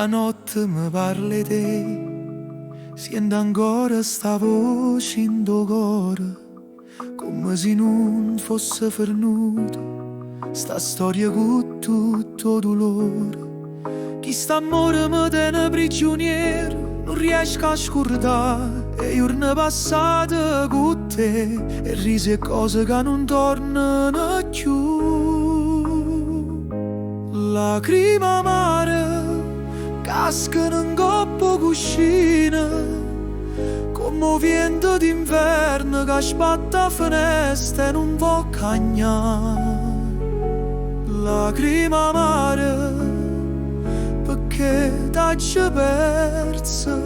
La notte mi parla di te, sento ancora sta voce in tuo cuore, come se non fosse fernuta sta storia con tutto dolore. Chi sta amore mi tiene prigioniero, non riesco a scordare e giorni passate con te, e risi e cose che non tornano più. Lacrime amare cascano in coppa cuscina, come vento d'inverno che spatta finestra e non può cagnare. Lacrime amare perché t'hai persa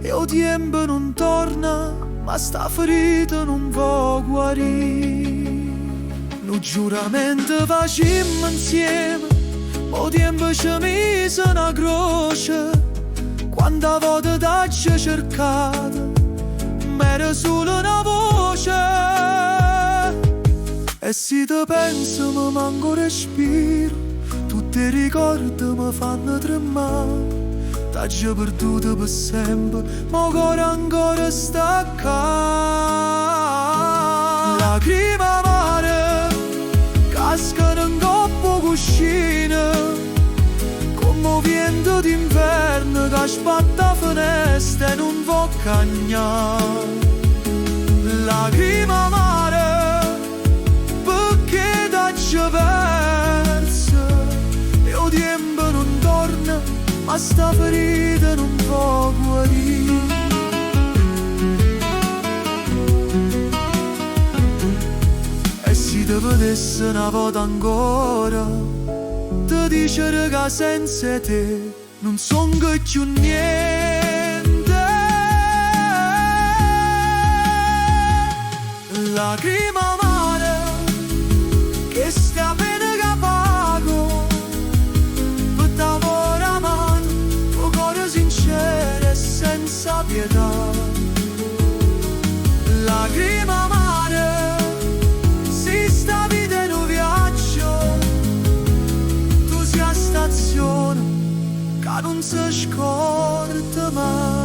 e il tempo non torna, ma sta ferita non può guarire. Un giuramento facemmo insieme, o tempo ci mise una croce, quanta volta t'hai cercata, ma era solo una voce. E se ti penso mi manco respiro, tutti i ricordi mi fanno tremare. T'hai perduto per sempre, ma cuore ancora sta qua. Lacrime amare cascano in coppa cuscina, come vento d'inverno che spatta finestra e non può cagnare. Lacrime amare perché t'hai persa e il tempo non torna, ma sta ferita non può guarire. E se ti vedessi una volta ancora, ti dice che senza te non son che più niente. Lacrime amare che sta bene che pago, per t'amore amato, tuo cuore sincero e senza pietà. Lacrime amare se sta vita in un viaggio, tu sia stazione che non si scorda mai.